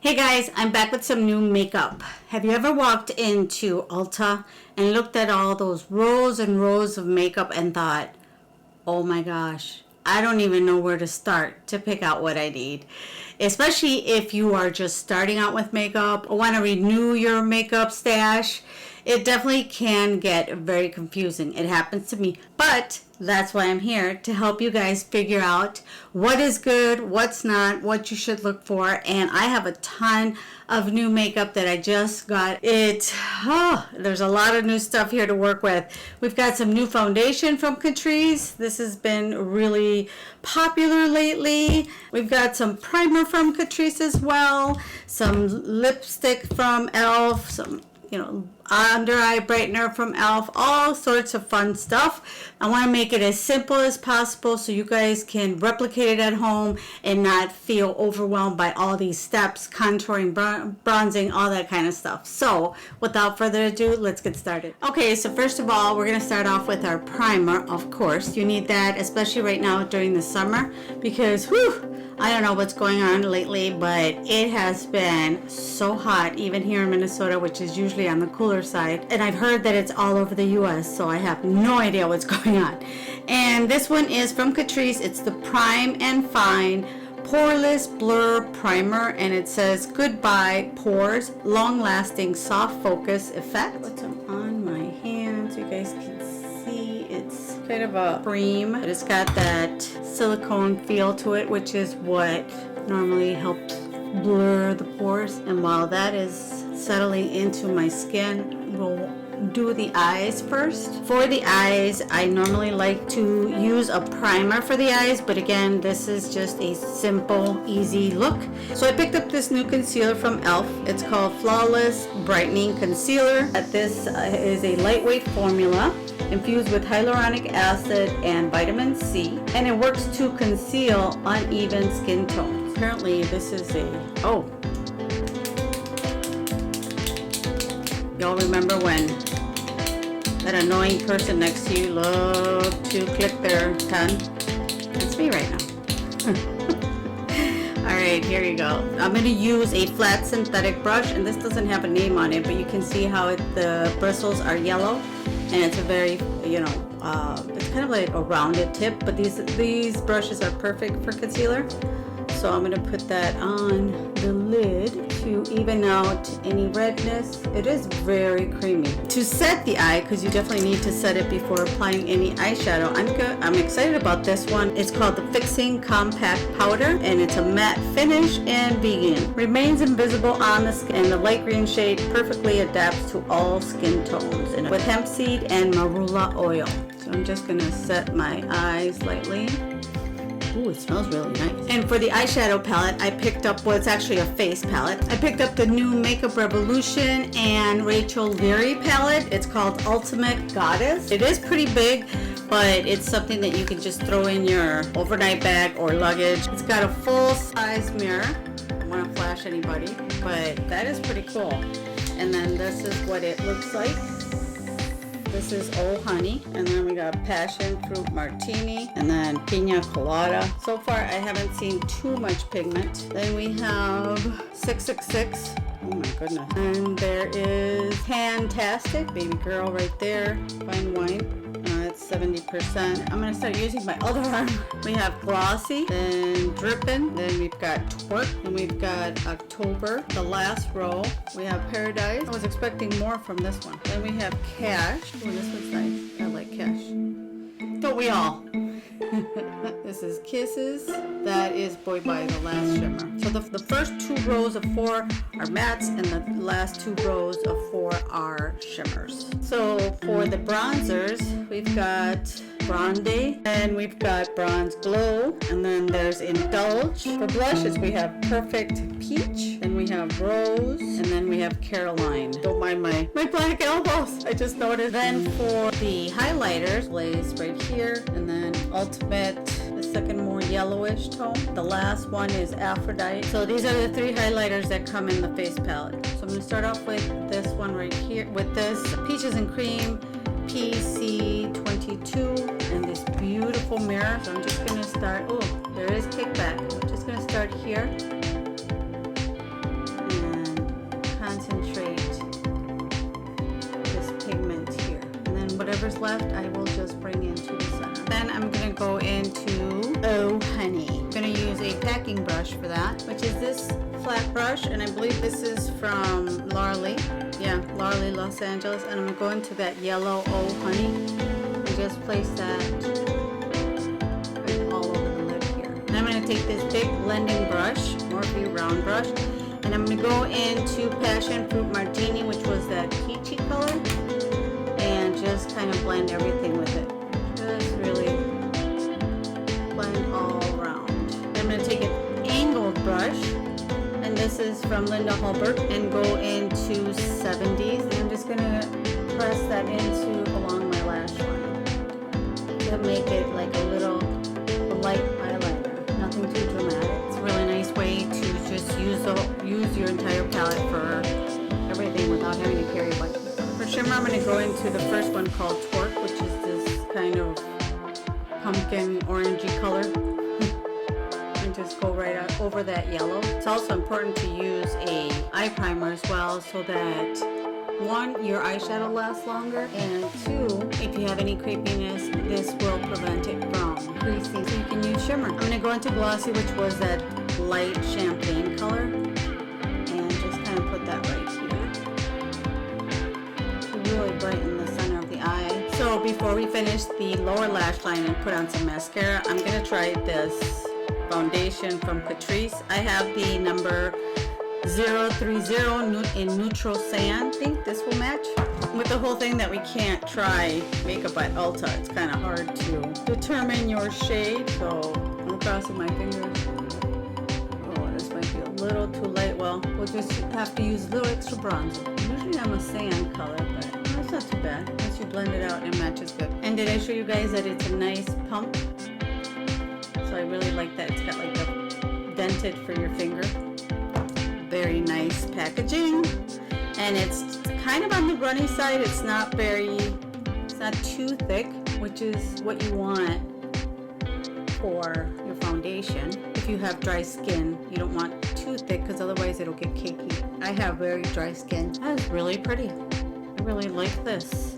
Hey guys, I'm back with some new makeup. Have you ever walked into Ulta and looked at all those rows and rows of makeup and thought, oh my gosh, I don't even know where to start to pick out what I need? Especially if you are just starting out with makeup or want to renew your makeup stash. It definitely can get very confusing. It happens to me, but that's why I'm here to help you guys figure out what is good, what's not, what you should look for. And I have a ton of new makeup that I just got. There's a lot of new stuff here to work with. We've got some new foundation from Catrice. This has been really popular lately. We've got some primer from Catrice as well, some lipstick from e.l.f., some under eye brightener from e.l.f., all sorts of fun stuff. I want to make it as simple as possible so you guys can replicate it at home and not feel overwhelmed by all these steps, contouring, bronzing, all that kind of stuff. So without further ado, let's get started. Okay, so first of all, we're going to start off with our primer. Of course, you need that, especially right now during the summer, because I don't know what's going on lately, but it has been so hot, even here in Minnesota, which is usually on the cooler side. And I've heard that it's all over the US, so I have no idea what's going on. And this one is from Catrice. It's the Prime and Fine Poreless Blur Primer, and it says goodbye pores, long-lasting soft focus effect. Put some on my hands so you guys can see. It's kind of a cream, but it's got that silicone feel to it, which is what normally helps blur the pores. And while that is settling into my skin, we'll do the eyes first. For the eyes, I normally like to use a primer for the eyes, but again, this is just a simple, easy look. So I picked up this new concealer from e.l.f. It's called Flawless Brightening Concealer. This is a lightweight formula infused with hyaluronic acid and vitamin C, and it works to conceal uneven skin tones. Apparently this is y'all remember when that annoying person next to you loved to click their tongue? That's me right now. Alright, here you go. I'm going to use a flat synthetic brush, and this doesn't have a name on it, but you can see how the bristles are yellow, and it's a very, it's kind of like a rounded tip, but these brushes are perfect for concealer. So I'm going to put that on the lid to even out any redness. It is very creamy. To set the eye, because you definitely need to set it before applying any eyeshadow, I'm excited about this one. It's called the Fixing Compact Powder, and it's a matte finish and vegan. Remains invisible on the skin, and the light green shade perfectly adapts to all skin tones, and with hemp seed and marula oil. So I'm just going to set my eyes lightly. Ooh, it smells really nice. And for the eyeshadow palette, I picked up, well, it's actually a face palette. I picked up the new Makeup Revolution and Rachel Leary palette. It's called Ultimate Goddess. It is pretty big, but it's something that you can just throw in your overnight bag or luggage. It's got a full-size mirror. I don't want to flash anybody, but that is pretty cool. And then this is what it looks like. This is Oh Honey, and then we got Passion Fruit Martini, and then Pina Colada. So far, I haven't seen too much pigment. Then we have 666. Oh my goodness. And there is Fantastic, Baby Girl right there, Fine Wine. It's 70%. I'm going to start using my other arm. We have Glossy, then Drippin', then we've got Twerk, and we've got October. The last row, we have Paradise. I was expecting more from this one. Then we have Cash. Oh, this one's nice. I like Cash. Don't we all? This is Kisses. That is Boy Bye, the last shimmer. So the first two rows of 4 are mattes, and the last 2 rows of 4 are shimmers. So for the bronzers, we've got Bronze, and we've got Bronze Glow, and then there's Indulge. For blushes, we have Perfect Peach, and we have Rose, and then we have Caroline. Don't mind my black elbows, I just noticed. Then for the highlighters, Blaze right here, and then Ultimate, the second more yellowish tone. The last one is Aphrodite. So these are the 3 highlighters that come in the face palette. So I'm going to start off with this one right here, with this Peaches and Cream PC22, and this beautiful mirror. So I'm just going to start, there is kickback. I'm just going to start here. whatever's left, I will just bring into the center. Then I'm gonna go into Oh Honey. I'm gonna use a packing brush for that, which is this flat brush, and I believe this is from Laura Lee. Yeah, Laura Lee, Los Angeles. And I'm gonna go into that yellow Oh Honey and just place that all over the lid here. And I'm gonna take this big blending brush, Morphe round brush, and I'm gonna go into Passion Fruit Martini, which was that peachy color, and just kind of blend everything with it. Just really blend all around. I'm gonna take an angled brush, and this is from Linda Hallberg, and go into 70s. And I'm just gonna press that into along my lash line to make it like a little light eyeliner. Nothing too dramatic. It's a really nice way to just use your entire palette for everything without having to carry a bunch of stuff. For shimmer, I'm gonna go into the first one called Torque, which is this kind of pumpkin orangey color. And just go right over that yellow. It's also important to use a eye primer as well, so that one, your eyeshadow lasts longer, and two, if you have any crepiness, this will prevent it from creasing. So you can use shimmer. I'm gonna go into Glossy, which was that light champagne color, and just kind of put that right here to really brighten the center of the eye. So before we finish the lower lash line and put on some mascara, I'm gonna try this foundation from Catrice. I have the number 030 in Neutral Sand. I think this will match. With the whole thing that we can't try makeup at Ulta, it's kind of hard to determine your shade, so I'm crossing my fingers. Oh, this might be a little too light. Well, we'll just have to use a little extra bronzer. Usually I'm a sand color, but it's not too bad. Once you blend it out, it matches good. And did I show you guys that it's a nice pump? So I really like that. It's got like a dented for your finger. Very nice packaging, and it's kind of on the runny side. It's not too thick, which is what you want for your foundation. If you have dry skin, you don't want too thick, because otherwise it'll get cakey. I have very dry skin. That is really pretty. I really like this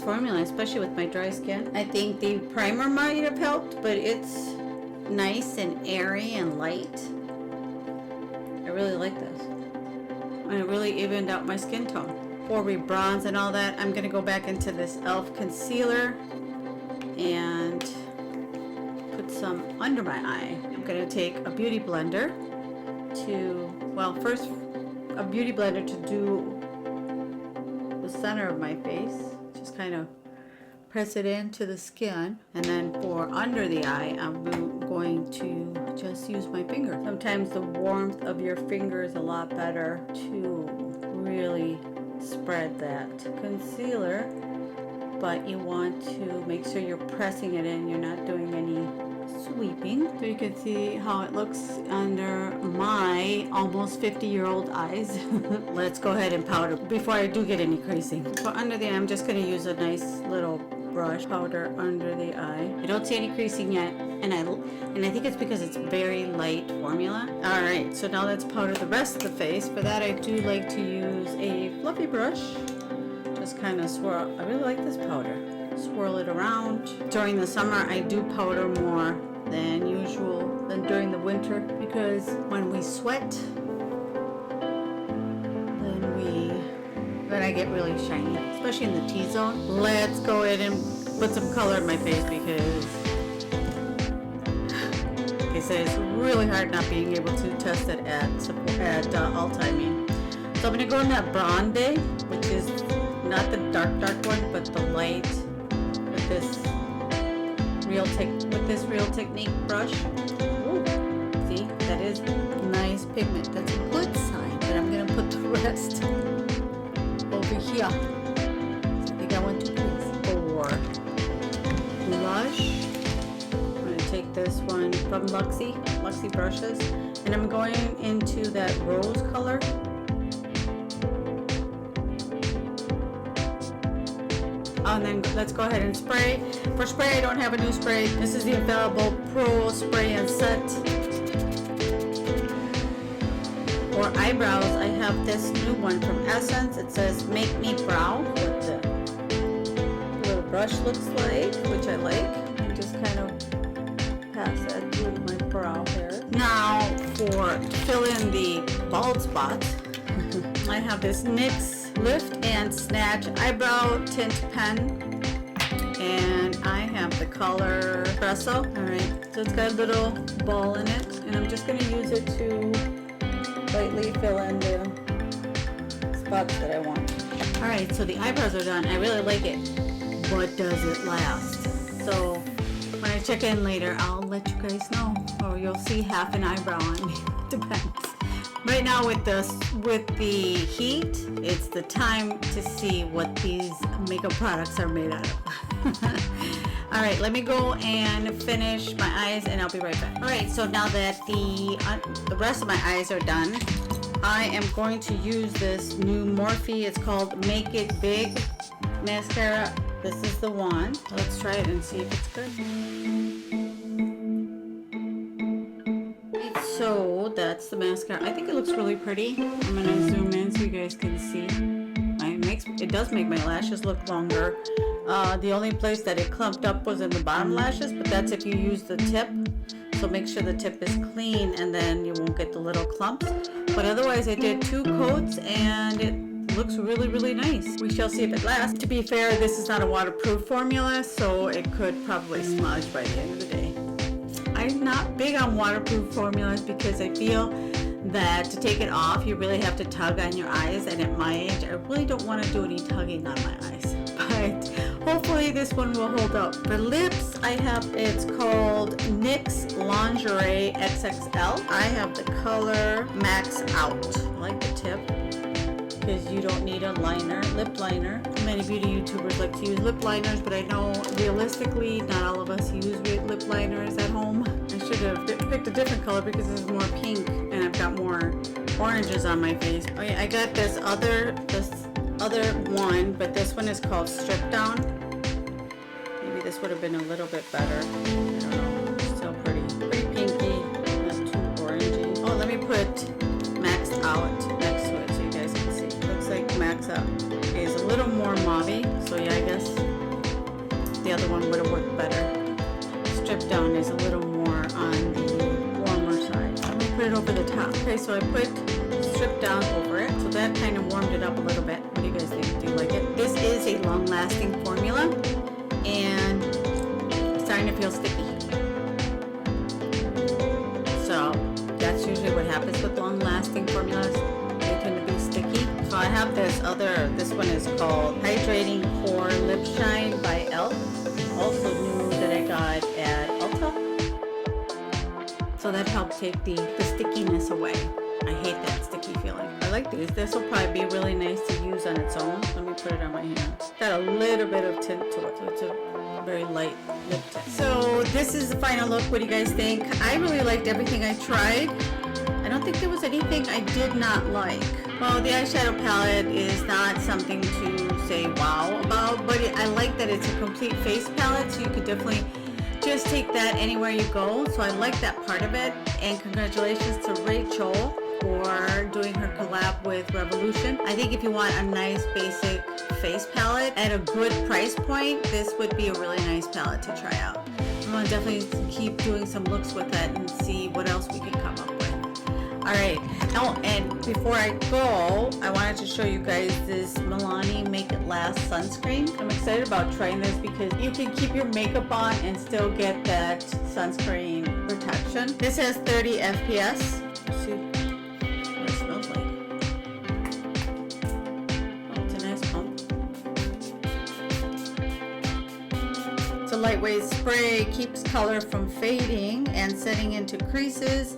formula, especially with my dry skin. I think the primer might have helped, but it's nice and airy and light. I really like this. And it really evened out my skin tone. Before we bronze and all that, I'm gonna go back into this e.l.f. concealer and put some under my eye. I'm gonna take a beauty blender first a beauty blender to do the center of my face. Just kind of press it into the skin, and then for under the eye, I'm going to just use my finger. Sometimes the warmth of your finger is a lot better to really spread that concealer, but you want to make sure you're pressing it in. You're not doing any sweeping. So you can see how it looks under my almost 50-year-old eyes. Let's go ahead and powder before I do get any creasing. For under the eye, I'm just going to use a nice little brush powder under the eye. I don't see any creasing yet, and I think it's because it's very light formula. All right, so now let's powder the rest of the face. For that, I do like to use a fluffy brush. Just kind of swirl. I really like this powder. Swirl it around. During the summer, I do powder more than usual than during the winter, because when we sweat, then I get really shiny, especially in the T-zone. Let's go ahead and put some color in my face, because like I said, it's really hard not being able to test it at Ulta, I mean. So I'm going to go in that Bronze, which is not the dark one, but the light, with this Real Technique brush. Ooh, see, that is nice pigment. That's a good sign. And I'm going to put the rest over here. I think I went too close. For blush, I'm going to take this one from Luxie brushes, and I'm going into that rose color. And then let's go ahead and spray. For spray, I don't have a new spray. This is the Infallible Pro Spray and Set. For eyebrows, I have this new one from Essence. It says Make Me Brow with the brush looks like, which I like. I just kind of pass that through my brow hair. Now for to fill in the bald spots, I have this NYX Lift and Snatch Eyebrow Tint Pen. And I have the color Espresso. Alright, so it's got a little ball in it. And I'm just going to use it to lightly fill in the spots that I want. Alright, so the eyebrows are done. I really like it. But does it last? So when I check in later, I'll let you guys know. Or you'll see half an eyebrow on me. Depends. Right now with the heat, it's the time to see what these makeup products are made out of. All right, let me go and finish my eyes and I'll be right back. All right, so now that the rest of my eyes are done, I am going to use this new Morphe. It's called Make It Big mascara. This is the one. Let's try it and see if it's good. So that's the mascara. I think it looks really pretty. I'm gonna zoom in so you guys can see. It does make my lashes look longer. The only place that it clumped up was in the bottom lashes, but that's if you use the tip. So make sure the tip is clean and then you won't get the little clumps. But otherwise I did 2 coats and it looks really, really nice. We shall see if it lasts. To be fair, this is not a waterproof formula, so it could probably smudge by the end of the day. I'm not big on waterproof formulas because I feel that to take it off, you really have to tug on your eyes, and at my age, I really don't want to do any tugging on my eyes. But hopefully this one will hold up. For lips, it's called NYX Lingerie XXL. I have the color Max Out. I like the tip because you don't need a lip liner. Many beauty YouTubers like to use lip liners, but I know realistically not all of us use lip liners at home. I should have picked a different color because this is more pink and I've got more oranges on my face. Oh yeah, I got this other one, but this one is called Strip Down. Maybe this would have been a little bit better. I don't know. Still pretty pinky, not too orangey. Oh, let me put Max Out next to it so you guys can see. Looks like Max Out is a little more mauve, so yeah, I guess the other one would have worked better. Strip Down is a little more on the warmer side. Let me put it over the top. Okay, so I put Strip Down over it, so that kind of warmed it up a little bit. What do you guys think? Do you like it? This is a long-lasting formula, and it's starting to feel sticky. So that's usually what happens with long-lasting formulas. They tend to be sticky. So I have this one is called Hydrating Pore Lip Shine by e.l.f. Also new that I got at Ulta. So that helped take the stickiness away. I hate that sticky feeling. I like these. This will probably be really nice to use on its own. Let me put it on my hand. It's got a little bit of tint to it, so it's a very light lip tint. So this is the final look. What do you guys think? I really liked everything I tried. I don't think there was anything I did not like. Well, the eyeshadow palette is not something to say wow about, but I like that it's a complete face palette, so you could definitely just take that anywhere you go. So I like that part of it, and congratulations to Rachel for doing her collab with Revolution. I think if you want a nice basic face palette at a good price point, this would be a really nice palette to try out. I'm going to definitely keep doing some looks with it and see what else we can come up with. Alright, oh, and before I go, I wanted to show you guys this Milani Make It Last sunscreen. I'm excited about trying this because you can keep your makeup on and still get that sunscreen protection. This has 30 FPS. Let's see what it smells like. Oh, it's a nice pump. It's a lightweight spray, keeps color from fading and setting into creases.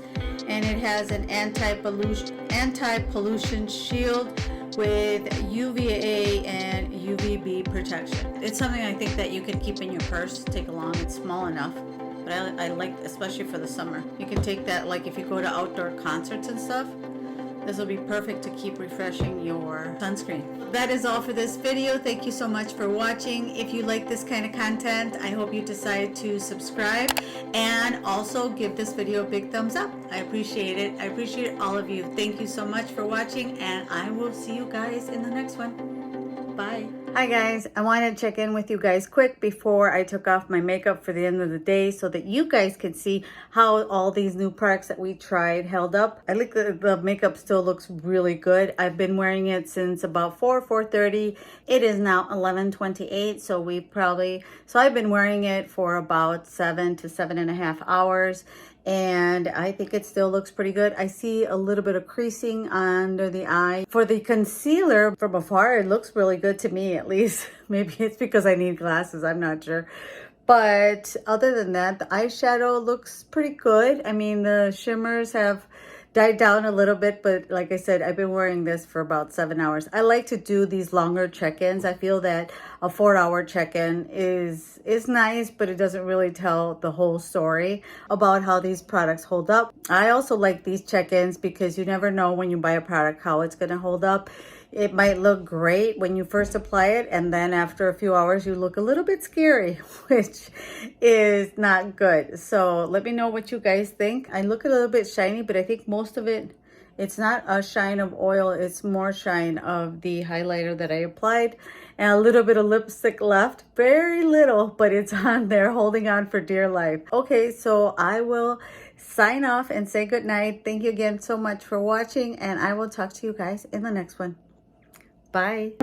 And it has an anti-pollution shield with UVA and UVB protection. It's something I think that you can keep in your purse, take along. It's small enough, but I like, especially for the summer. You can take that, like if you go to outdoor concerts and stuff, this will be perfect to keep refreshing your sunscreen. That is all for this video. Thank you so much for watching. If you like this kind of content, I hope you decide to subscribe and also give this video a big thumbs up. I appreciate it. I appreciate all of you. Thank you so much for watching, and I will see you guys in the next one. Bye. Hi guys, I wanted to check in with you guys quick before I took off my makeup for the end of the day so that you guys can see how all these new products that we tried held up. I think the makeup still looks really good. I've been wearing it since about 4:30. It is now 11:28, so I've been wearing it for about 7 to 7.5 hours. And I think it still looks pretty good. I see a little bit of creasing under the eye. For the concealer, from afar, it looks really good to me, at least. Maybe it's because I need glasses, I'm not sure. But other than that, the eyeshadow looks pretty good. I mean, the shimmers have died down a little bit, but like I said, I've been wearing this for about 7 hours. I like to do these longer check-ins. I feel that a 4-hour check-in is nice, but it doesn't really tell the whole story about how these products hold up. I also like these check-ins because you never know when you buy a product how it's going to hold up. It might look great when you first apply it, and then after a few hours you look a little bit scary, which is not good. So let me know what you guys think. I look a little bit shiny, but I think most of it, it's not a shine of oil, it's more shine of the highlighter that I applied, and a little bit of lipstick left. Very little, but it's on there holding on for dear life. Okay, so I will sign off and say goodnight. Thank you again so much for watching, and I will talk to you guys in the next one. Bye.